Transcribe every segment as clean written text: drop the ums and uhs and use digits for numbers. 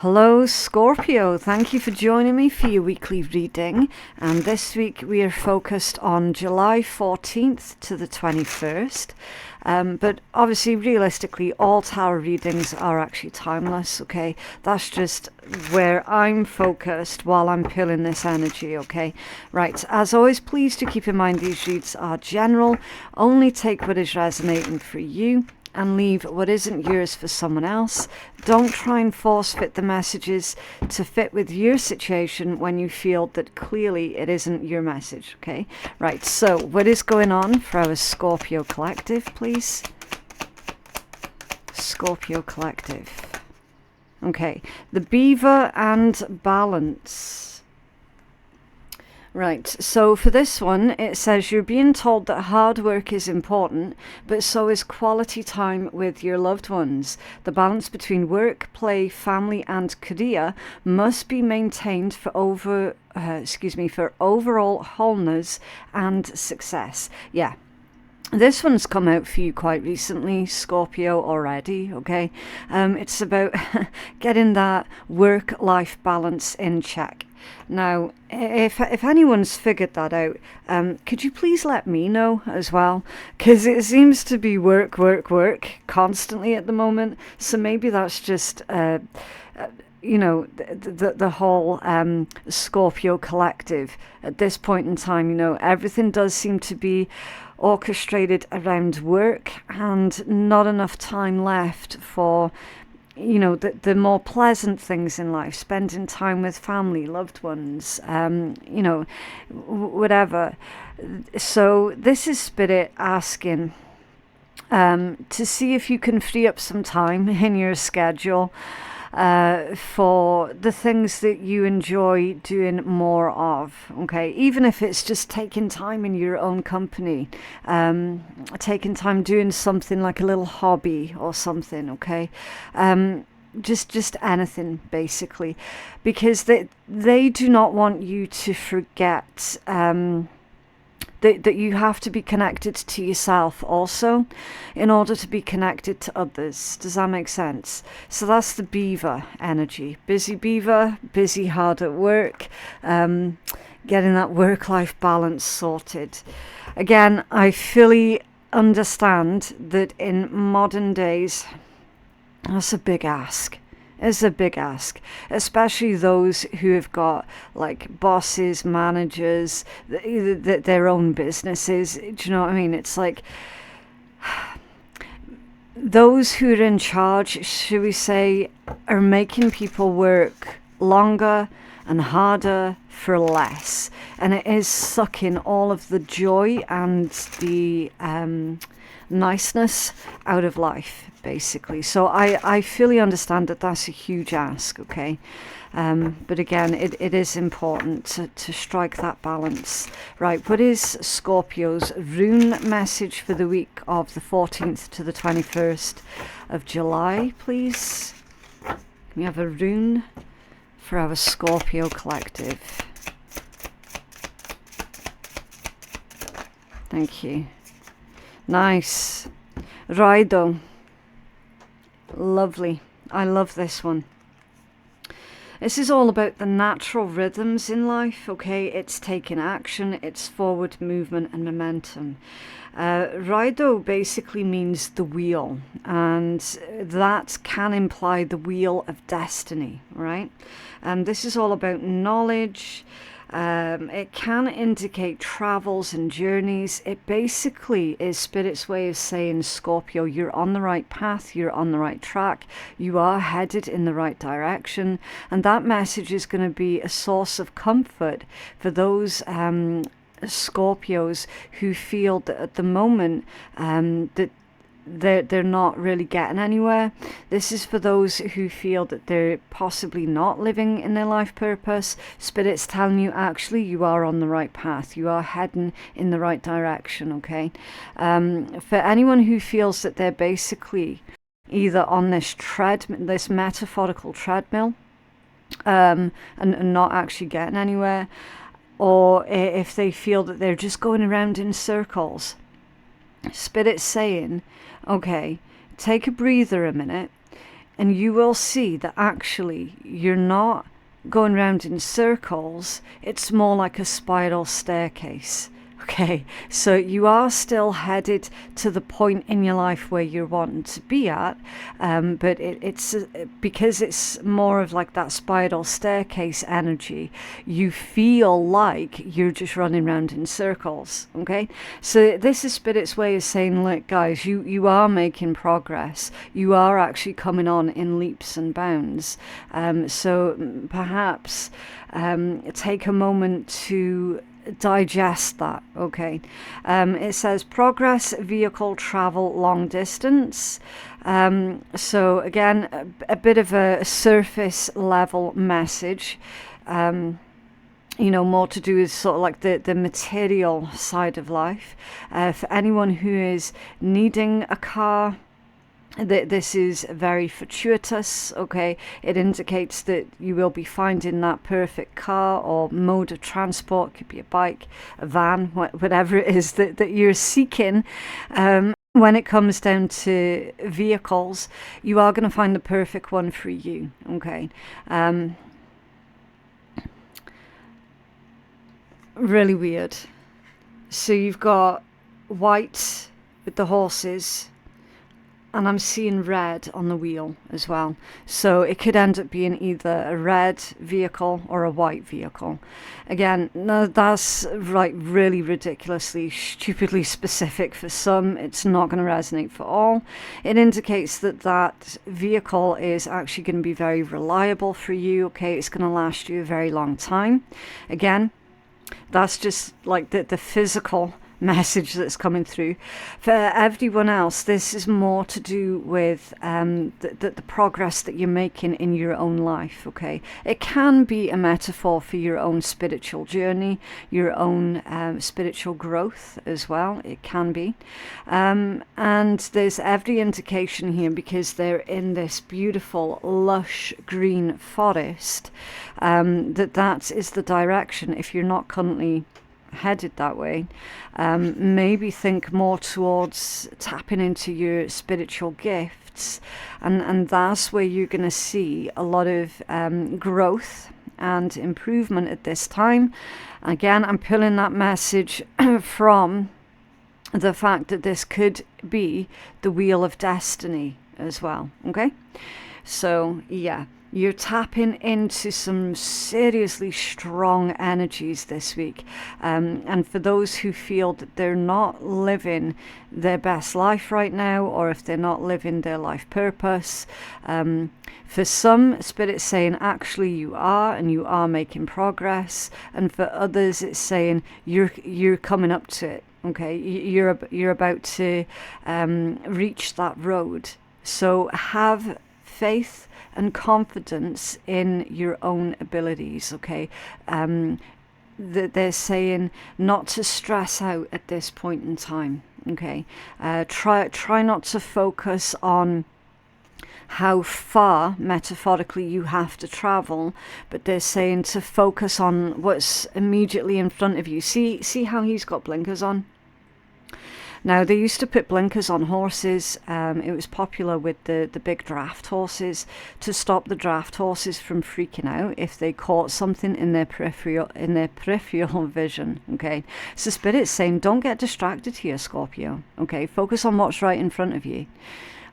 Hello, Scorpio. Thank you for joining me for your weekly reading. And this week we are focused on July 14th to the 21st. But obviously, realistically, all tarot readings are actually timeless, okay? That's just where I'm focused while I'm pulling this energy, okay? Right, as always, please do keep in mind these reads are general. Only take what is resonating for you and leave what isn't yours for someone else. Don't try and force fit the messages to fit with your situation when you feel that clearly it isn't your message, okay? Right, so what is going on for our Scorpio collective, please? Scorpio collective. Okay, the beaver and balance. Right, so for this one, it says you're being told that hard work is important, but so is quality time with your loved ones. The balance between work, play, family, and career must be maintained for for overall wholeness and success. Yeah. This one's come out for you quite recently, Scorpio, already, okay? It's about getting that work-life balance in check. Now, if anyone's figured that out, could you please let me know as well? Because it seems to be work, work, work constantly at the moment. So maybe that's just, the whole Scorpio collective at this point in time. Everything does seem to be orchestrated around work and not enough time left for the more pleasant things in life, spending time with family, loved ones, whatever. So this is Spirit asking to see if you can free up some time in your schedule for the things that you enjoy doing more of, okay? Even if it's just taking time in your own company, taking time doing something like a little hobby or something, okay? Just anything, basically, because they do not want you to forget that you have to be connected to yourself also in order to be connected to others. Does that make sense? So that's the beaver energy. Busy beaver, busy hard at work, getting that work-life balance sorted. Again, I fully understand that in modern days, that's a big ask. It's a big ask, especially those who have got like bosses, managers, their own businesses. Do you know what I mean? It's like those who are in charge, should we say, are making people work longer and harder for less. And it is sucking all of the joy and the niceness out of life, basically. So I fully understand that that's a huge ask, okay? But again, it is important to strike that balance. Right, what is Scorpio's rune message for the week of the 14th to the 21st of July, please? Can we have a rune for our Scorpio collective? Thank you. Nice. Raido. Lovely. I love this one. This is all about the natural rhythms in life, okay? It's taking action, it's forward movement and momentum. Raido basically means the wheel, and that can imply the wheel of destiny, right? And this is all about knowledge. It can indicate travels and journeys. It basically is Spirit's way of saying, Scorpio, you're on the right path, you're on the right track, you are headed in the right direction. And that message is going to be a source of comfort for those Scorpios who feel that at the moment that they're not really getting anywhere. This is for those who feel that they're possibly not living in their life purpose. Spirit's telling you, actually, you are on the right path. You are heading in the right direction, okay? For anyone who feels that they're basically either on this metaphorical treadmill, and not actually getting anywhere, or if they feel that they're just going around in circles, Spirit's saying, okay, take a breather a minute, and you will see that actually you're not going round in circles. It's more like a spiral staircase. Okay, so you are still headed to the point in your life where you're wanting to be at, but it's because it's more of like that spiral staircase energy, you feel like you're just running around in circles. Okay, so this is Spirit's way of saying, look guys, you are making progress, you are actually coming on in leaps and bounds, so perhaps take a moment to digest that. Okay, it says progress, vehicle, travel, long distance. So again, a bit of a surface level message, more to do with sort of like the material side of life. For anyone who is needing a car, this is very fortuitous. Okay, it indicates that you will be finding that perfect car or mode of transport. Could be a bike, a van, whatever it is that you're seeking. When it comes down to vehicles, you are going to find the perfect one for you. Okay, really weird. So you've got white with the horses, and I'm seeing red on the wheel as well. So it could end up being either a red vehicle or a white vehicle. Again, no, that's like really ridiculously, stupidly specific for some. It's not going to resonate for all. It indicates that that vehicle is actually going to be very reliable for you. Okay, it's going to last you a very long time. Again, that's just like the physical message that's coming through. For everyone else, this is more to do with the progress that you're making in your own life. Okay, it can be a metaphor for your own spiritual journey, your own spiritual growth as well. It can be, and there's every indication here, because they're in this beautiful lush green forest, that is the direction. If you're not currently headed that way, maybe think more towards tapping into your spiritual gifts, and that's where you're going to see a lot of growth and improvement at this time. Again, I'm pulling that message from the fact that this could be the wheel of destiny as well. Okay, so yeah, you're tapping into some seriously strong energies this week. And for those who feel that they're not living their best life right now, or if they're not living their life purpose, for some, Spirit's saying actually you are, and you are making progress. And for others, it's saying you're coming up to it. Okay, you're about to reach that road. So have faith and confidence in your own abilities. Okay, they're saying not to stress out at this point in time. Okay, try not to focus on how far metaphorically you have to travel, but they're saying to focus on what's immediately in front of you. See how he's got blinkers on? Now, they used to put blinkers on horses. It was popular with the big draft horses, to stop the draft horses from freaking out if they caught something in their peripheral vision. Okay, so Spirit's saying don't get distracted here, Scorpio. Okay, focus on what's right in front of you.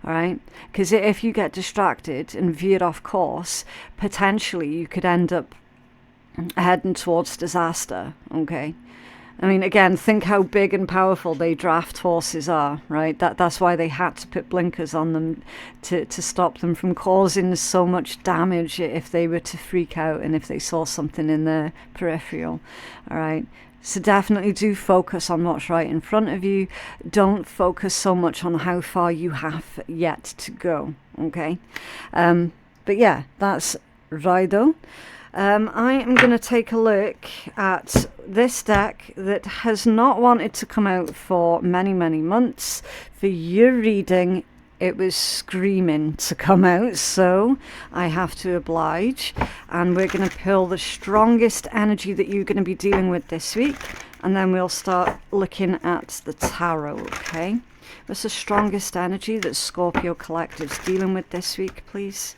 All right, because if you get distracted and veer off course, potentially you could end up heading towards disaster. Okay. I mean, again, think how big and powerful they draft horses are, right? That's why they had to put blinkers on them, to stop them from causing so much damage if they were to freak out and if they saw something in their peripheral, all right? So definitely do focus on what's right in front of you. Don't focus so much on how far you have yet to go, okay? But yeah, that's Raido. I am going to take a look at this deck that has not wanted to come out for many, many months. For your reading, it was screaming to come out, so I have to oblige. And we're going to pull the strongest energy that you're going to be dealing with this week, and then we'll start looking at the tarot, okay? What's the strongest energy that Scorpio Collective's dealing with this week, please?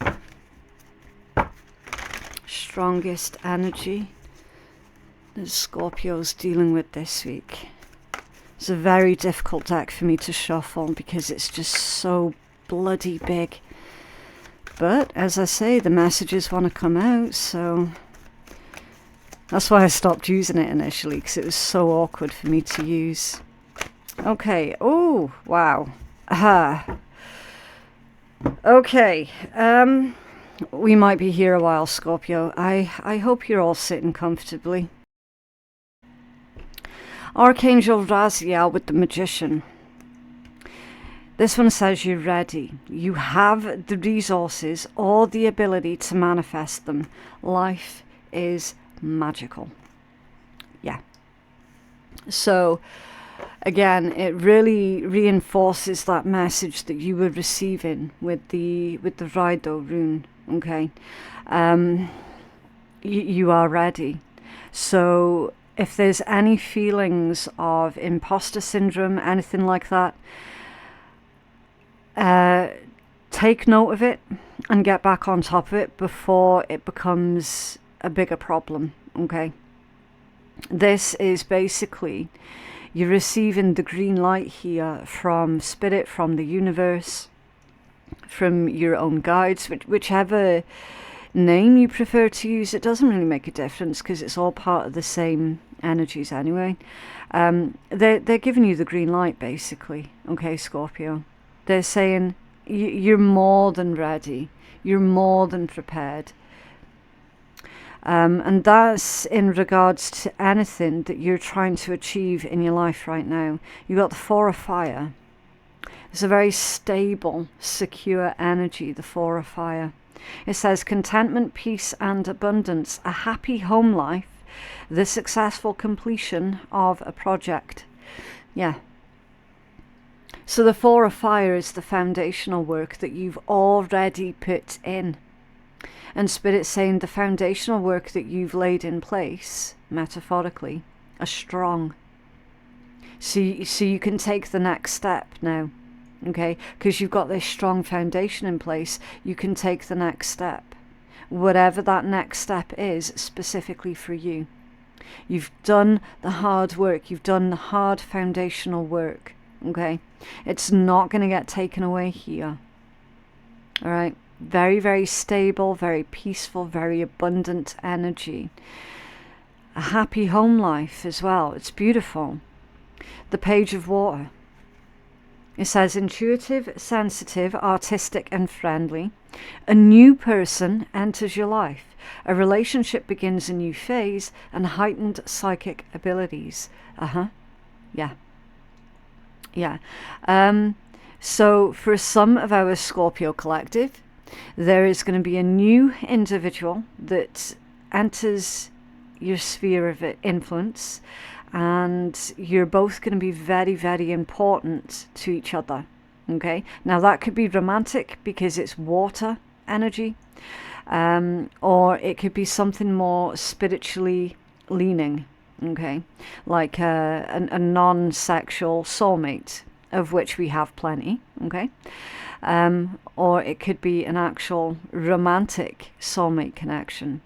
Strongest energy that Scorpio's dealing with this week. It's a very difficult deck for me to shuffle because it's just so bloody big. But, as I say, the messages want to come out, so that's why I stopped using it initially, because it was so awkward for me to use. Okay, oh, wow. Aha. Okay, we might be here a while, Scorpio. I hope you're all sitting comfortably. Archangel Raziel with the Magician. This one says you're ready. You have the resources or the ability to manifest them. Life is magical. Yeah. So, again, it really reinforces that message that you were receiving with the Raido rune. Okay. You are ready. So, if there's any feelings of imposter syndrome, anything like that, take note of it and get back on top of it before it becomes a bigger problem, okay? This is basically, you're receiving the green light here from Spirit, from the universe, from your own guides, whichever name you prefer to use. It doesn't really make a difference because it's all part of the same energies anyway. They're giving you the green light, basically, okay, Scorpio? They're saying you're more than ready. You're more than prepared. And that's in regards to anything that you're trying to achieve in your life right now. You've got the Four of Fire. It's a very stable, secure energy, the Four of Fire. It says contentment, peace and abundance, a happy home life, the successful completion of a project. Yeah. So the Four of Fire is the foundational work that you've already put in. And Spirit's saying the foundational work that you've laid in place, metaphorically, are strong. So you can take the next step now, okay? Because you've got this strong foundation in place, you can take the next step. Whatever that next step is, specifically for you. You've done the hard work, you've done the hard foundational work, okay? It's not going to get taken away here. All right? Very, very stable, very peaceful, very abundant energy. A happy home life as well. It's beautiful. The Page of Water. It says intuitive, sensitive, artistic and friendly. A new person enters your life. A relationship begins a new phase and heightened psychic abilities. Yeah. Yeah. So for some of our Scorpio collective, there is going to be a new individual that enters your sphere of influence, and you're both going to be very, very important to each other. Okay, now that could be romantic because it's water energy, or it could be something more spiritually leaning. Okay, like a non-sexual soulmate, of which we have plenty. Okay. Or it could be an actual romantic soulmate connection.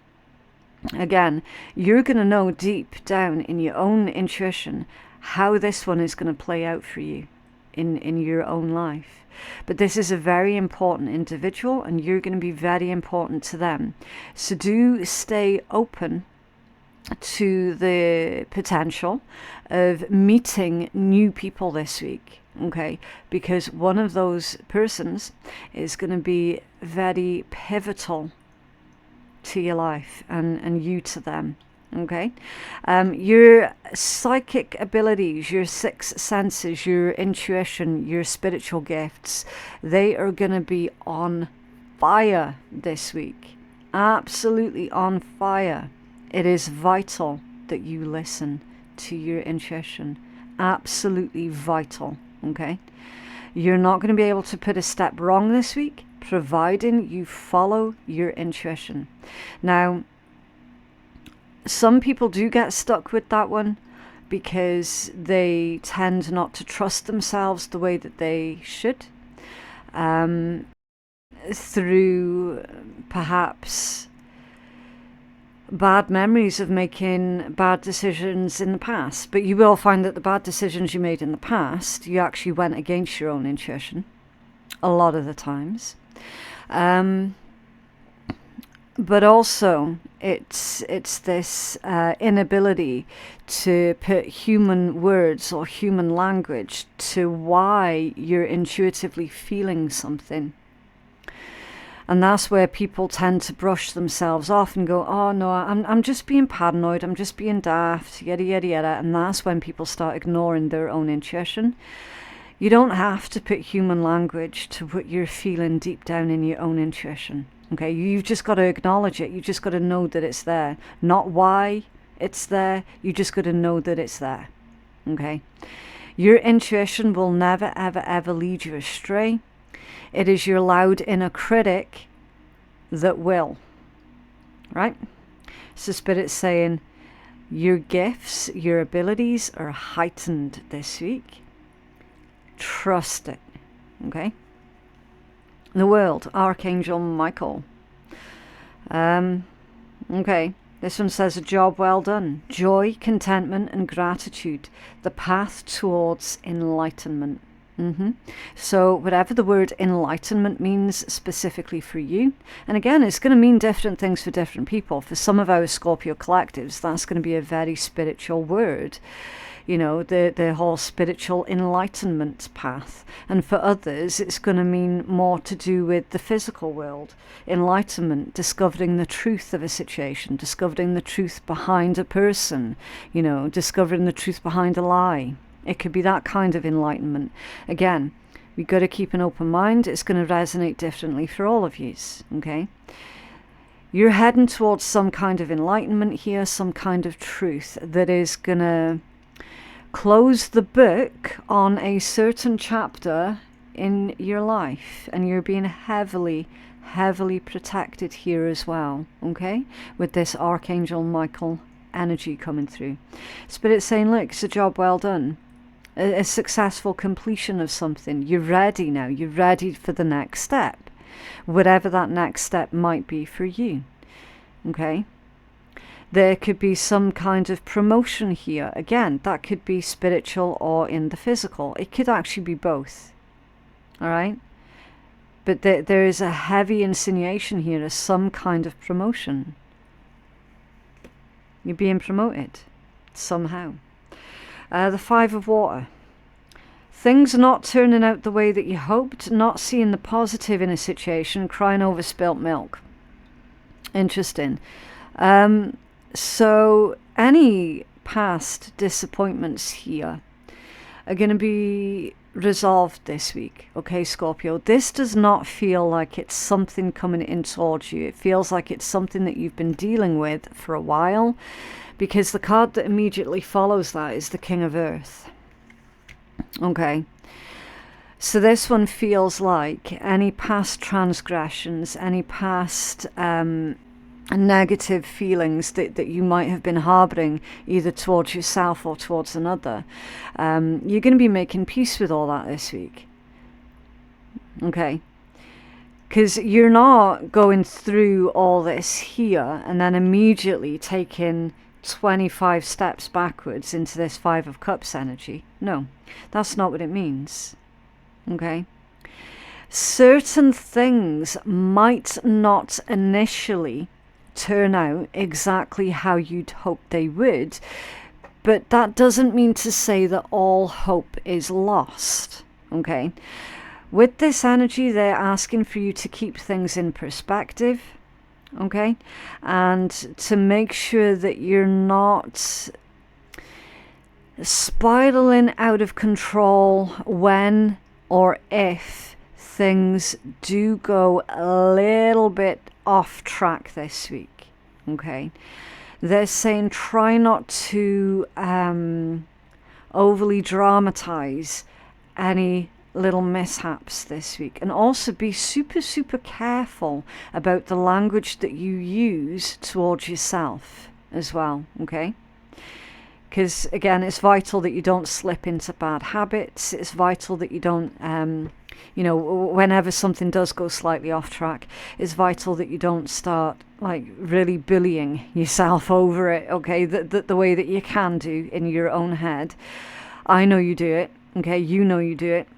Again, you're going to know deep down in your own intuition how this one is going to play out for you in your own life. But this is a very important individual and you're going to be very important to them. So do stay open to the potential of meeting new people this week. Okay, because one of those persons is going to be very pivotal to your life and you to them. Okay, your psychic abilities, your sixth senses, your intuition, your spiritual gifts, they are going to be on fire this week. Absolutely on fire. It is vital that you listen to your intuition. Absolutely vital. Okay, you're not going to be able to put a step wrong this week, providing you follow your intuition. Now, some people do get stuck with that one, because they tend not to trust themselves the way that they should, through perhaps bad memories of making bad decisions in the past. But you will find that the bad decisions you made in the past, you actually went against your own intuition a lot of the times. But also it's this inability to put human words or human language to why you're intuitively feeling something. And that's where people tend to brush themselves off and go, oh no, I'm just being paranoid, I'm just being daft, yada yada yada. And that's when people start ignoring their own intuition. You don't have to put human language to what you're feeling deep down in your own intuition. Okay, you've just got to acknowledge it. You just got to know that it's there. Not why it's there. You just got to know that it's there. Okay, your intuition will never, ever, ever lead you astray. It is your loud inner critic that will. Right? So Spirit's saying your gifts, your abilities are heightened this week. Trust it. Okay? The world, Archangel Michael. Okay, this one says a job well done. Joy, contentment and gratitude. The path towards enlightenment. So whatever the word enlightenment means specifically for you, and again, it's going to mean different things for different people. For some of our Scorpio collectives, that's going to be a very spiritual word. You know, the whole spiritual enlightenment path. And for others, it's going to mean more to do with the physical world. Enlightenment, discovering the truth of a situation, discovering the truth behind a person, you know, discovering the truth behind a lie. It could be that kind of enlightenment. Again, we've got to keep an open mind. It's going to resonate differently for all of you, okay? You're heading towards some kind of enlightenment here, some kind of truth that is going to close the book on a certain chapter in your life, and you're being heavily protected here as well, okay, with this Archangel Michael energy coming through. Spirit's saying, look, it's a job well done, a successful completion of something. You're ready now. You're ready for the next step, whatever that next step might be for you. Okay, there could be some kind of promotion here. Again, that could be spiritual or in the physical. It could actually be both. All right, but there is a heavy insinuation here of some kind of promotion. You're being promoted somehow. The Five of Water. Things are not turning out the way that you hoped, not seeing the positive in a situation, crying over spilt milk. Interesting. So any past disappointments here are going to be resolved this week, okay, Scorpio? This does not feel like it's something coming in towards you. It feels like it's something that you've been dealing with for a while, because the card that immediately follows that is the King of Earth. Okay, so this one feels like any past transgressions, any past negative feelings that you might have been harboring either towards yourself or towards another, you're going to be making peace with all that this week. Okay, because you're not going through all this here and then immediately taking 25 steps backwards into this Five of Cups energy. No, that's not what it means. Okay, certain things might not initially turn out exactly how you'd hope they would, but that doesn't mean to say that all hope is lost. Okay, with this energy, they're asking for you to keep things in perspective, okay, and to make sure that you're not spiraling out of control when or if things do go a little bit off track this week. Okay, they're saying try not to overly dramatize any little mishaps this week, and also be super careful about the language that you use towards yourself as well. Okay, Because again, it's vital that you don't slip into bad habits. It's vital that you don't, whenever something does go slightly off track, it's vital that you don't start like really bullying yourself over it, okay, the way that you can do in your own head. I know you do it, okay, you know you do it.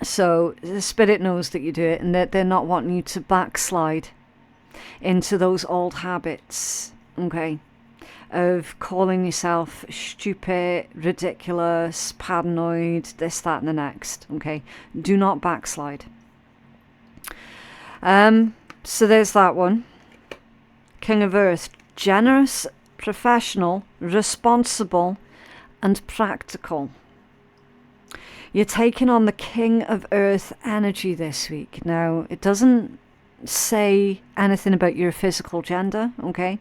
So the spirit knows that you do it, and that they're not wanting you to backslide into those old habits, okay, of calling yourself stupid, ridiculous, paranoid, this, that, and the next, okay? Do not backslide. So there's that one. King of Earth, generous, professional, responsible, and practical. You're taking on the King of Earth energy this week. Now, it doesn't say anything about your physical gender, okay?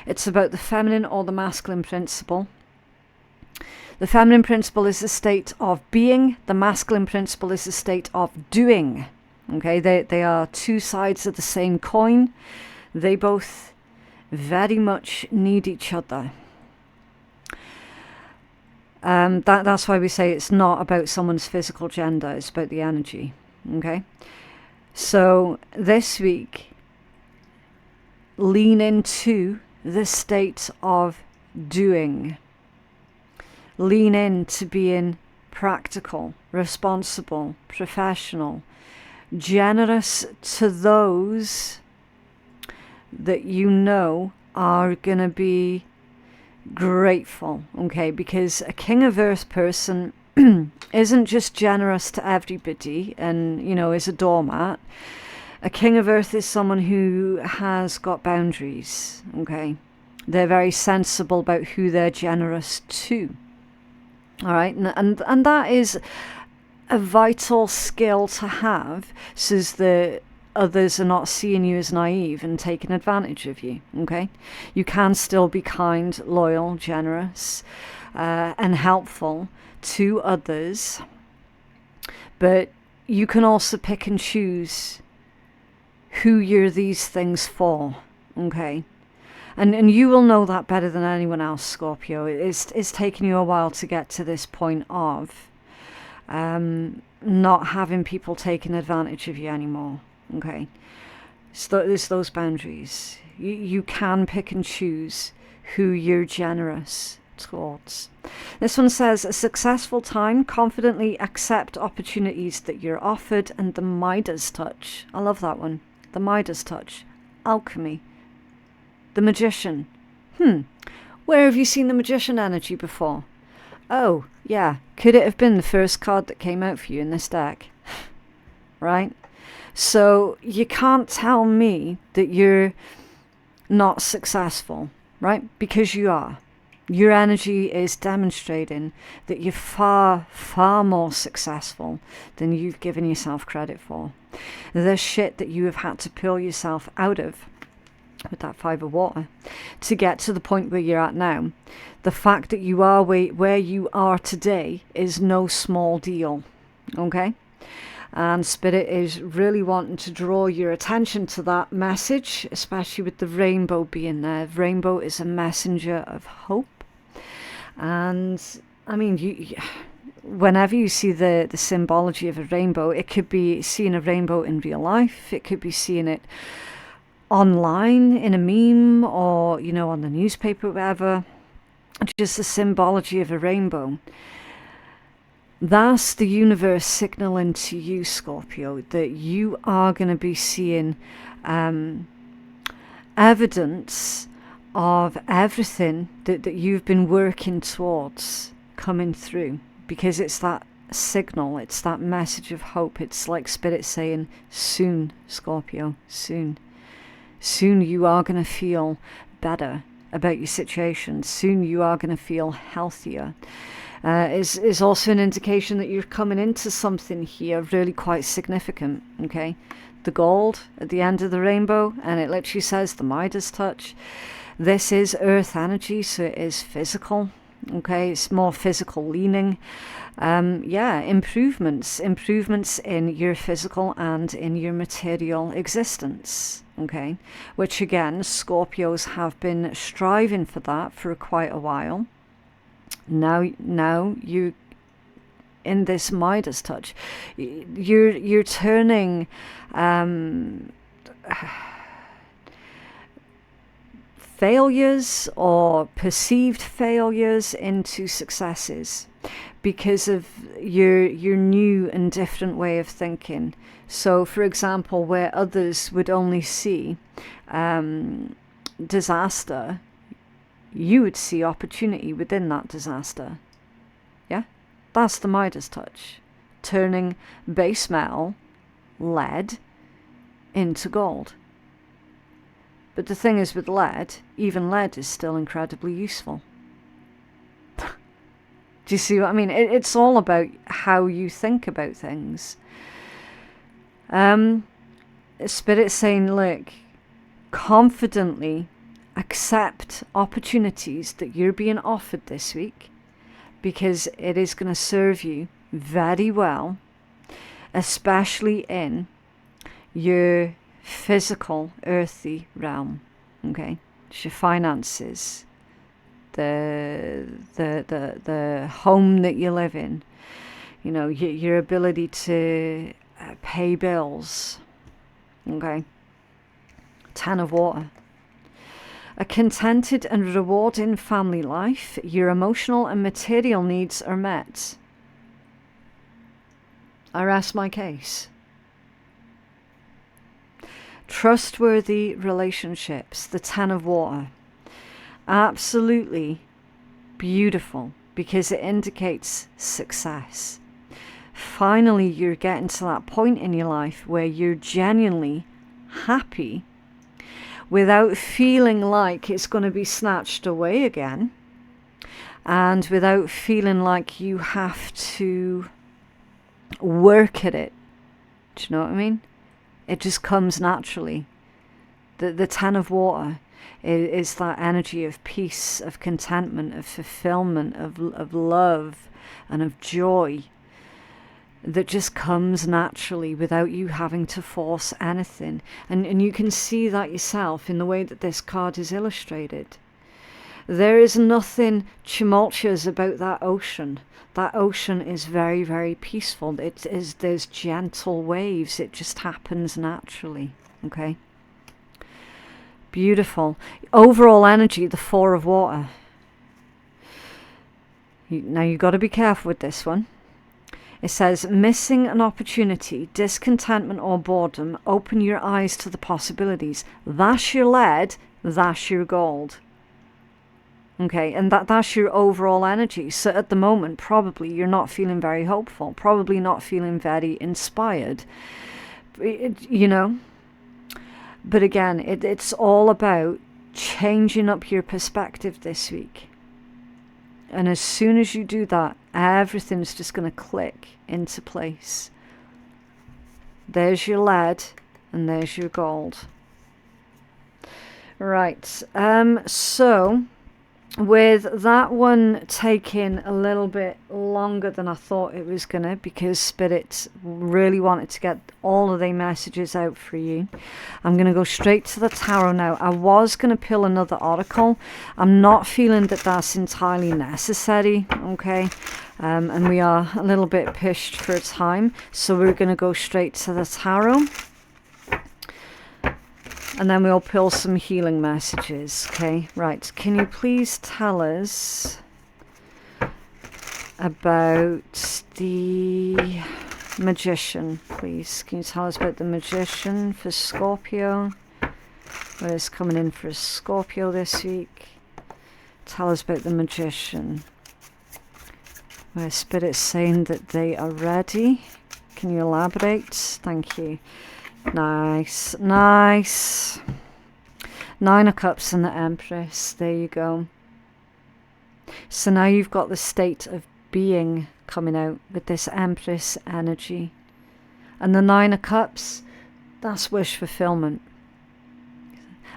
It's about the feminine or the masculine principle. The feminine principle is a state of being. The masculine principle is a state of doing, okay? They are two sides of the same coin. They both very much need each other. That's why we say it's not about someone's physical gender, it's about the energy, okay? So this week, lean into the state of doing. Lean into being practical, responsible, professional, generous to those that you know are going to be grateful, okay? Because a King of Earth person isn't just generous to everybody and, is a doormat. A King of Earth is someone who has got boundaries, okay? They're very sensible about who they're generous to, all right? And that is a vital skill to have, so the others are not seeing you as naive and taking advantage of you, okay? You can still be kind, loyal, generous, and helpful to others, but you can also pick and choose who you're these things for, okay? And you will know that better than anyone else, Scorpio. It's taken you a while to get to this point of not having people taking advantage of you anymore. Okay, so there's those boundaries. You can pick and choose who you're generous towards. This one says, a successful time, confidently accept opportunities that you're offered, and the Midas touch. I love that one. The Midas touch. Alchemy. The Magician. Where have you seen the Magician energy before? Oh, yeah. Could it have been the first card that came out for you in this deck? Right? So you can't tell me that you're not successful, right? Because you are. Your energy is demonstrating that you're far, far more successful than you've given yourself credit for. There's shit that you have had to pull yourself out of with that 5 of water to get to the point where you're at now. The fact that you are where you are today is no small deal, okay? And Spirit is really wanting to draw your attention to that message, especially with the rainbow being there. Rainbow is a messenger of hope. And, I mean, whenever you see the symbology of a rainbow, it could be seeing a rainbow in real life. It could be seeing it online in a meme or, on the newspaper, whatever. Just the symbology of a rainbow. That's the universe signaling to you, Scorpio, that you are going to be seeing evidence of everything that you've been working towards coming through, because it's that signal, it's that message of hope. It's like Spirit saying, soon, Scorpio, soon. Soon you are going to feel better about your situation. Soon you are going to feel healthier. Is also an indication that you're coming into something here really quite significant, okay? The gold at the end of the rainbow, and it literally says the Midas touch. This is earth energy, so it is physical, okay? It's more physical leaning. Improvements in your physical and in your material existence, okay? Which again, Scorpios have been striving for that for quite a while. Now you, in this Midas touch, you're turning failures or perceived failures into successes because of your new and different way of thinking. So, for example, where others would only see disaster, you would see opportunity within that disaster. Yeah? That's the Midas touch. Turning base metal, lead, into gold. But the thing is with lead, even lead is still incredibly useful. Do you see what I mean? It's all about how you think about things. Spirit's saying, look, confidently accept opportunities that you're being offered this week, because it is going to serve you very well, especially in your physical, earthy realm. Okay, it's your finances, the home that you live in, you know, your ability to pay bills. Okay, 10 of water. A contented and rewarding family life. Your emotional and material needs are met. I rest my case. Trustworthy relationships. The 10 of water. Absolutely beautiful, because it indicates success. Finally, you're getting to that point in your life where you're genuinely happy without feeling like it's going to be snatched away again, and without feeling like you have to work at it. Do you know what I mean? It just comes naturally. The 10 of water is that energy of peace, of contentment, of fulfillment, of love and of joy that just comes naturally without you having to force anything. And you can see that yourself in the way that this card is illustrated. There is nothing tumultuous about that ocean. That ocean is very, very peaceful. There's gentle waves. It just happens naturally. Okay? Beautiful. Overall energy, the 4 of water. Now you've got to be careful with this one. It says, missing an opportunity, discontentment or boredom, open your eyes to the possibilities. That's your lead, that's your gold. Okay, and that's your overall energy. So at the moment, probably you're not feeling very hopeful, probably not feeling very inspired, you know. But again, it's all about changing up your perspective this week. And as soon as you do that, everything's just going to click into place. There's your lead and there's your gold. Right, so with that one taking a little bit longer than I thought it was going to, because Spirit really wanted to get all of the messages out for you, I'm going to go straight to the tarot now. I was going to pull another oracle. I'm not feeling that that's entirely necessary, okay? And we are a little bit pushed for time, so we're going to go straight to the tarot. And then we'll pull some healing messages, okay? Right, can you please tell us about the Magician, please? Can you tell us about the Magician for Scorpio? What is coming in for Scorpio this week? Tell us about the Magician. Where Spirit's saying that they are ready. Can you elaborate? Thank you. Nice, nice. 9 of Cups and the Empress. There you go. So now you've got the state of being coming out with this Empress energy. And the 9 of Cups, that's wish fulfillment.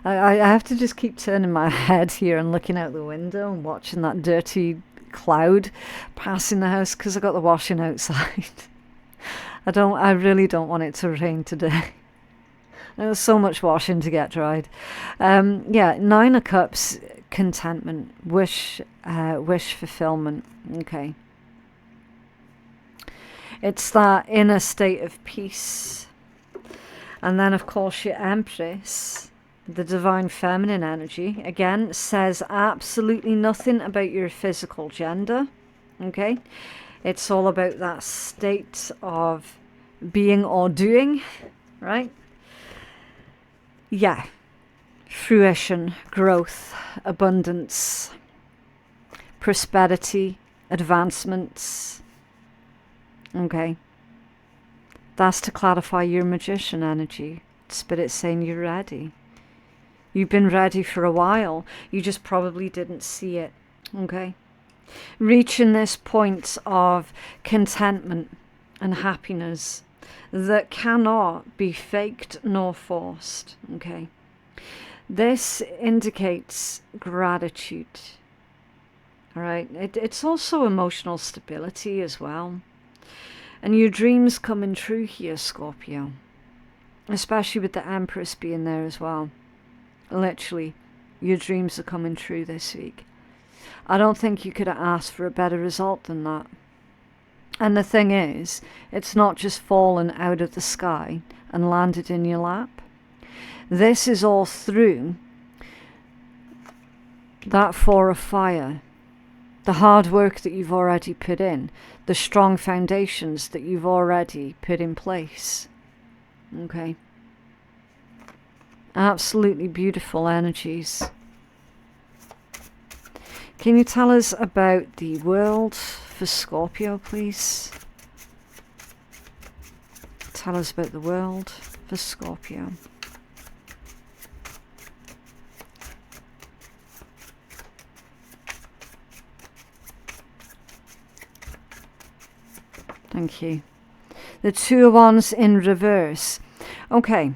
I have to just keep turning my head here and looking out the window and watching that dirty cloud passing the house, because I got the washing outside. I really don't want it to rain today. There's so much washing to get dried. Yeah, 9 of Cups contentment, wish fulfillment. Okay. It's that inner state of peace. And then, of course, your Empress, the divine feminine energy, again, says absolutely nothing about your physical gender. Okay. It's all about that state of being or doing, right? Yeah. Fruition, growth, abundance, prosperity, advancements. Okay. That's to clarify your magician energy. Spirit's saying you're ready. You've been ready for a while. You just probably didn't see it. Okay. Reaching this point of contentment and happiness that cannot be faked nor forced. Okay. This indicates gratitude. All right. It's also emotional stability as well. And your dreams coming true here, Scorpio. Especially with the Empress being there as well. Literally, your dreams are coming true this week. I don't think you could have asked for a better result than that. And the thing is, it's not just fallen out of the sky and landed in your lap. This is all through that Four of Fire. The hard work that you've already put in. The strong foundations that you've already put in place. Okay. Absolutely beautiful energies. Can you tell us about the world for Scorpio, please? Tell us about the world for Scorpio. Thank you. The Two of Wands in reverse. Okay.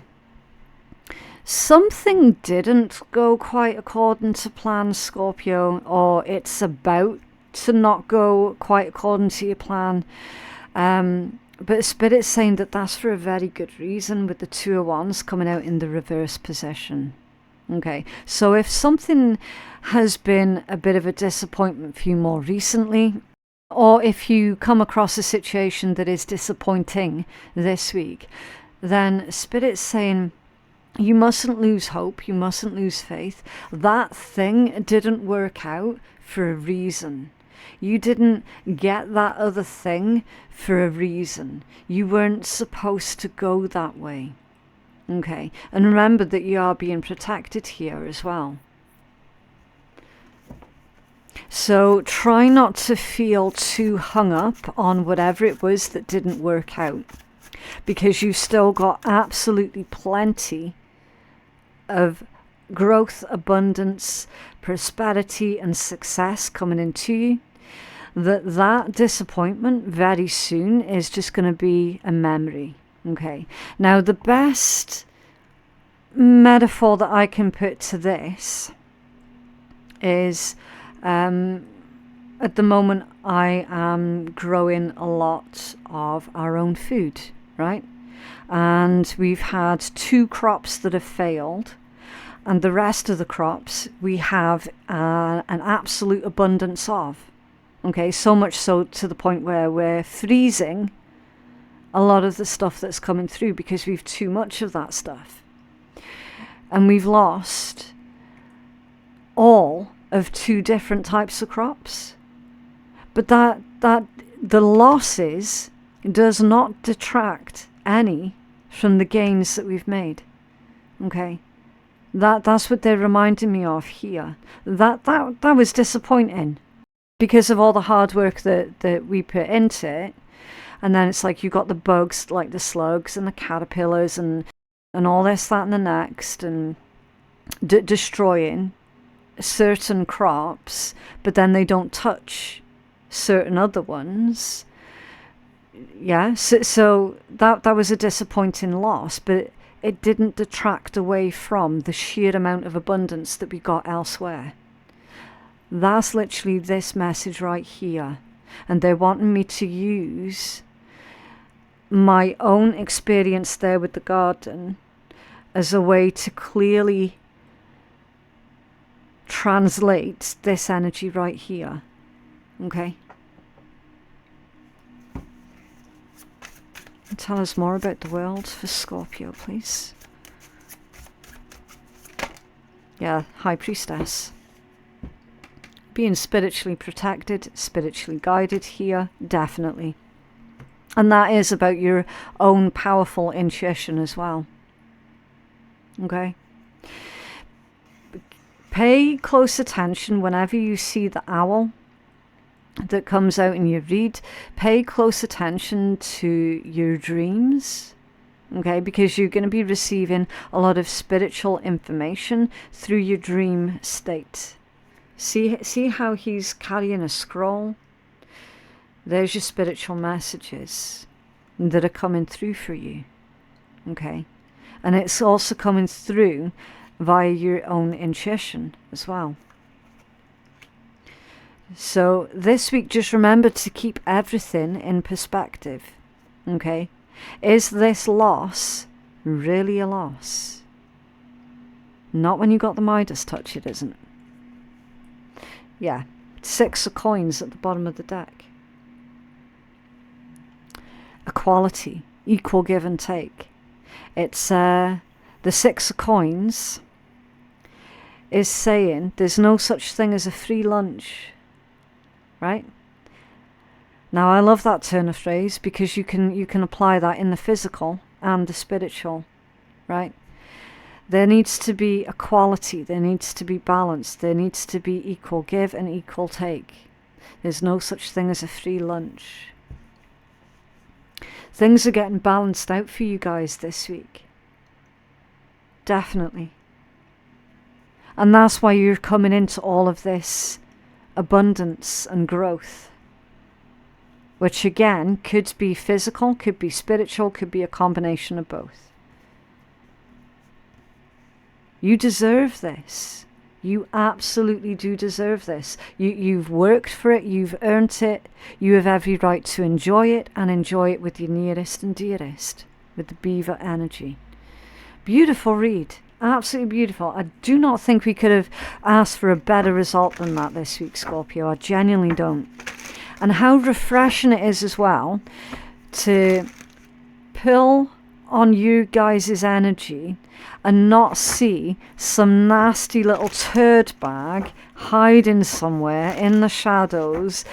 Something didn't go quite according to plan, Scorpio, or it's about to not go quite according to your plan. But Spirit's saying that that's for a very good reason, with the Two of Wands coming out in the reverse position. Okay, so if something has been a bit of a disappointment for you more recently, or if you come across a situation that is disappointing this week, then Spirit's saying you mustn't lose hope, you mustn't lose faith. That thing didn't work out for a reason. You didn't get that other thing for a reason. You weren't supposed to go that way. Okay, and remember that you are being protected here as well. So try not to feel too hung up on whatever it was that didn't work out, because you've still got absolutely plenty of growth, abundance, prosperity and success coming into you. That disappointment very soon is just going to be a memory. Okay, now the best metaphor that I can put to this is at the moment I am growing a lot of our own food, right? And we've had 2 crops that have failed, and the rest of the crops we have an absolute abundance of. Okay, so much so to the point where we're freezing a lot of the stuff that's coming through because we've too much of that stuff. And we've lost all of 2 different types of crops. But that the losses does not detract any from the gains that we've made. Okay, that's what they're reminding me of here. That was disappointing because of all the hard work that we put into it. And then it's like you got the bugs, like the slugs and the caterpillars and all this, that and the next, and destroying certain crops, but then they don't touch certain other ones. Yeah, so that was a disappointing loss, but it didn't detract away from the sheer amount of abundance that we got elsewhere. That's literally this message right here. And they're wanting me to use my own experience there with the garden as a way to clearly translate this energy right here. Okay? Tell us more about the world for Scorpio, please. Yeah, High Priestess. Being spiritually protected, spiritually guided here, definitely. And that is about your own powerful intuition as well. Okay? Pay close attention whenever you see the owl that comes out in your read. Pay close attention to your dreams. Okay? Because you're going to be receiving a lot of spiritual information through your dream state. See how he's carrying a scroll? There's your spiritual messages that are coming through for you. Okay? And it's also coming through via your own intuition as well. So this week, just remember to keep everything in perspective. Okay? Is this loss really a loss? Not when you got the Midas touch, it isn't. Yeah, 6 of coins at the bottom of the deck. Equality, equal give and take. It's the 6 of coins is saying there's no such thing as a free lunch, right? Now I love that turn of phrase because you can apply that in the physical and the spiritual, right? There needs to be equality, there needs to be balance, there needs to be equal give and equal take. There's no such thing as a free lunch. Things are getting balanced out for you guys this week. Definitely. And that's why you're coming into all of this abundance and growth. Which again, could be physical, could be spiritual, could be a combination of both. You deserve this. You absolutely do deserve this. You've worked for it, you've earned it, you have every right to enjoy it and enjoy it with your nearest and dearest, with the beaver energy. Beautiful read, absolutely beautiful. I do not think we could have asked for a better result than that this week, Scorpio. I genuinely don't. And how refreshing it is as well to pull on you guys' energy and not see some nasty little turd bag hiding somewhere in the shadows,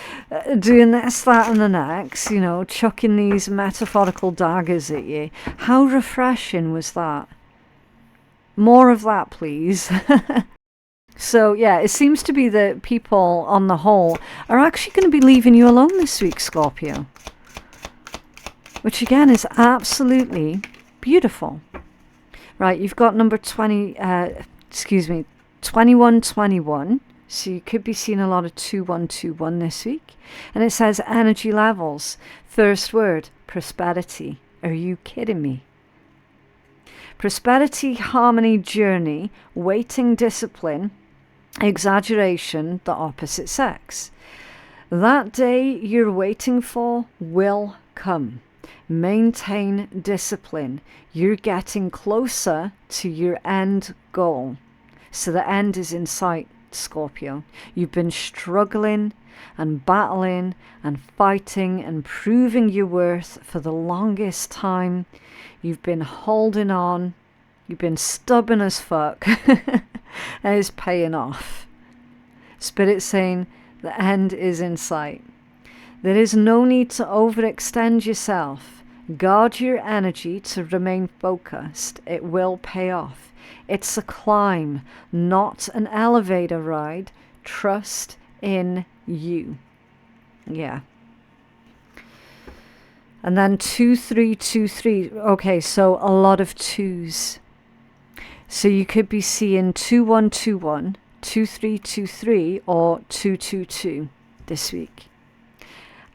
doing this, that and the next, you know, chucking these metaphorical daggers at you. How refreshing was that? More of that, please. So yeah, it seems to be that people on the whole are actually going to be leaving you alone this week, Scorpio. Which again is absolutely beautiful. Right, you've got number 2121. So you could be seeing a lot of 2121 this week. And it says energy levels. First word, prosperity. Are you kidding me? Prosperity, harmony, journey, waiting, discipline, exaggeration, the opposite sex. That day you're waiting for will come. Maintain discipline. You're getting closer to your end goal. So the end is in sight, Scorpio. You've been struggling and battling and fighting and proving your worth for the longest time. You've been holding on. You've been stubborn as fuck. And it's paying off. Spirit's saying the end is in sight. There is no need to overextend yourself. Guard your energy to remain focused. It will pay off. It's a climb, not an elevator ride. Trust in you. Yeah. And then 2323. Okay, so a lot of twos. So you could be seeing 2121, 2323, or 222 this week.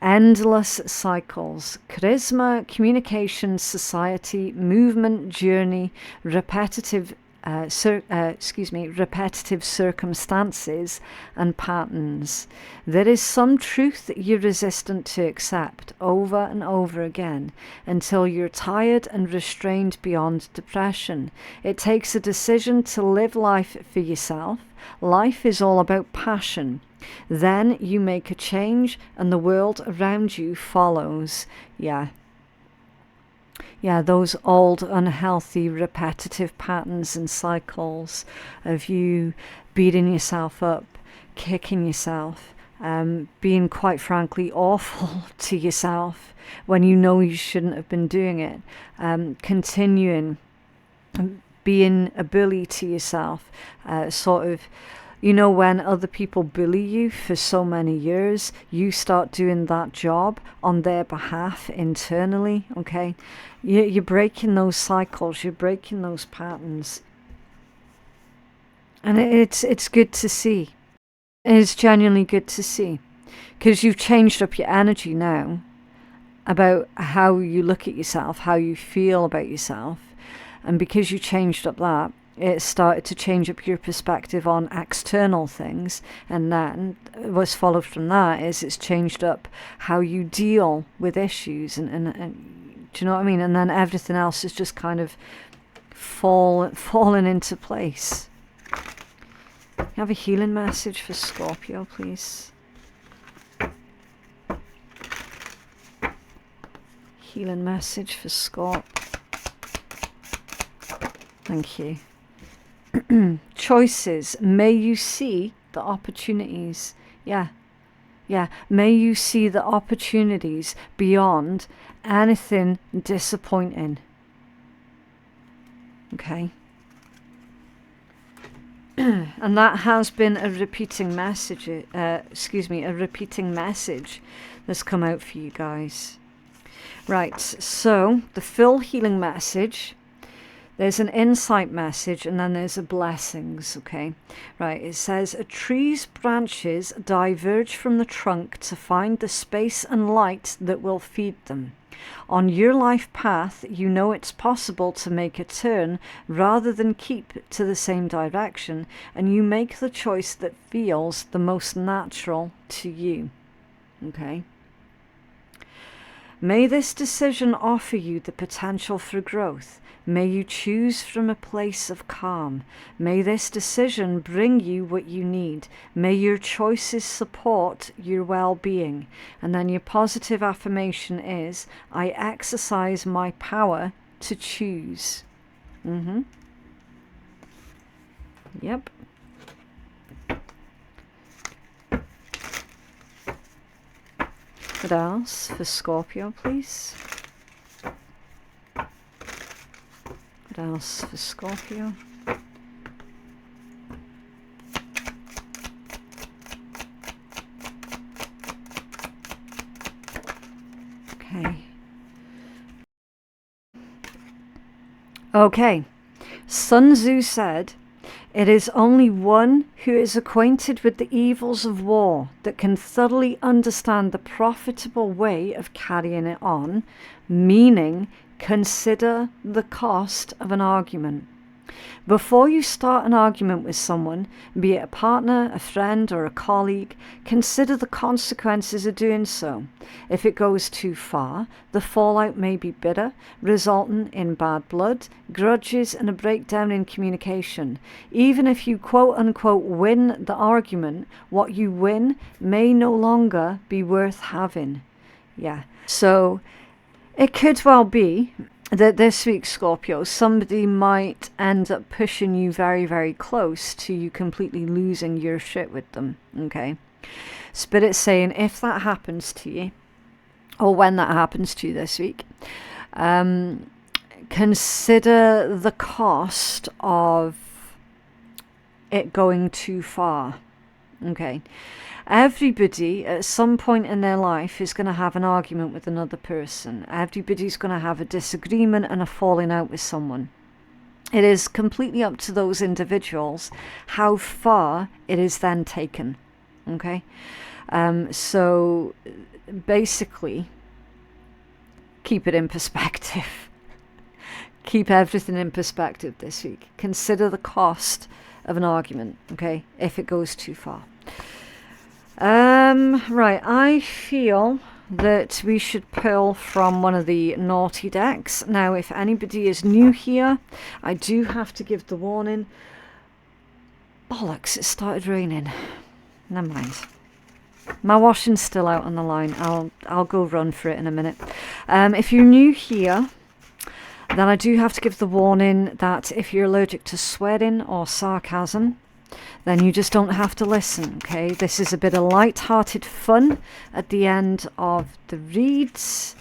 Endless cycles. Charisma, communication, society, movement, journey, repetitive repetitive circumstances and patterns. There is some truth that you're resistant to accept over and over again until you're tired and restrained beyond depression. It takes a decision to live life for yourself. Life is all about passion. Then you make a change and the world around you follows. Yeah, those old, unhealthy, repetitive patterns and cycles of you beating yourself up, kicking yourself, being quite frankly awful to yourself when you know you shouldn't have been doing it, continuing being a bully to yourself, sort of, you know, when other people bully you for so many years, you start doing that job on their behalf internally, okay? You're breaking those cycles, you're breaking those patterns. And it's good to see. It's genuinely good to see. Because you've changed up your energy now about how you look at yourself, how you feel about yourself. And because you changed up that, it started to change up your perspective on external things, and then what's followed from that is it's changed up how you deal with issues, and do you know what I mean? And then everything else is just kind of fallen into place. You have a healing message for Scorpio, please. Healing message for Scorp. Thank you. Choices. May you see the opportunities. Yeah. May you see the opportunities beyond anything disappointing. Okay. And that has been a repeating message. A repeating message that's come out for you guys. Right. So the full healing message. There's an insight message, and then there's a blessings, okay? Right, it says, a tree's branches diverge from the trunk to find the space and light that will feed them. On your life path, you know it's possible to make a turn rather than keep to the same direction, and you make the choice that feels the most natural to you, okay? May this decision offer you the potential for growth. May you choose from a place of calm. May this decision bring you what you need. May your choices support your well-being. And then your positive affirmation is, I exercise my power to choose. Yep. What else for Scorpio, please? What else for Scorpio? Okay. Sun Tzu said, it is only one who is acquainted with the evils of war that can thoroughly understand the profitable way of carrying it on, meaning consider the cost of an argument. Before you start an argument with someone, be it a partner, a friend, or a colleague, consider the consequences of doing so. If it goes too far, the fallout may be bitter, resulting in bad blood, grudges, and a breakdown in communication. Even if you quote-unquote win the argument, what you win may no longer be worth having. Yeah. So it could well be that this week, Scorpio, somebody might end up pushing you very, very close to you completely losing your shit with them, okay? Spirit's saying if that happens to you, or when that happens to you this week, consider the cost of it going too far, okay? Everybody at some point in their life is going to have an argument with another person. Everybody's going to have a disagreement and a falling out with someone. It is completely up to those individuals how far it is then taken. Okay? So basically, keep it in perspective. keep everything in perspective this week. Consider the cost of an argument, okay, if it goes too far. Right, I feel that we should pull from one of the naughty decks. Now, if anybody is new here, I do have to give the warning. Bollocks, it started raining. Never mind. My washing's still out on the line. I'll go run for it in a minute. If you're new here, then I do have to give the warning that if you're allergic to swearing or sarcasm, then you just don't have to listen, okay? This is a bit of light-hearted fun at the end of the reads,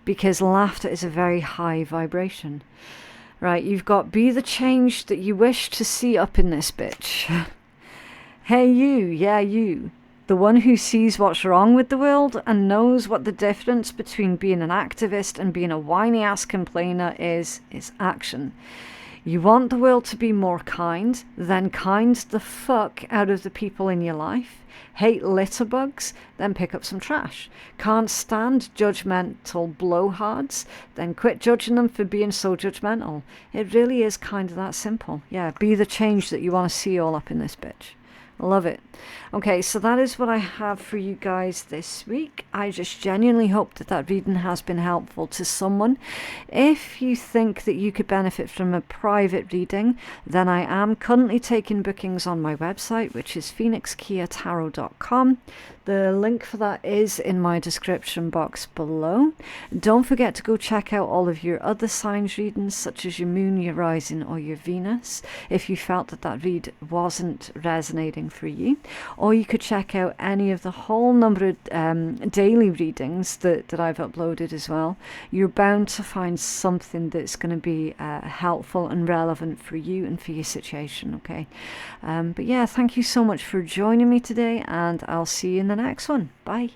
because laughter is a very high vibration. Right, you've got be the change that you wish to see up in this bitch. Hey you, yeah you. The one who sees what's wrong with the world and knows what the difference between being an activist and being a whiny-ass complainer is action. You want the world to be more kind, then kind the fuck out of the people in your life. Hate litterbugs, then pick up some trash. Can't stand judgmental blowhards, then quit judging them for being so judgmental. It really is kind of that simple. Yeah, be the change that you want to see all up in this bitch. Love it. Okay, so that is what I have for you guys this week. I just genuinely hope that that reading has been helpful to someone. If you think that you could benefit from a private reading, then I am currently taking bookings on my website, which is phoenixkeiatarot.com. The link for that is in my description box below. Don't forget to go check out all of your other signs readings, such as your moon, your rising, or your Venus, if you felt that that read wasn't resonating for you. Or you could check out any of the whole number of daily readings that I've uploaded as well. You're bound to find something that's going to be helpful and relevant for you and for your situation, okay? But yeah, thank you so much for joining me today, and I'll see you in the next one. Bye.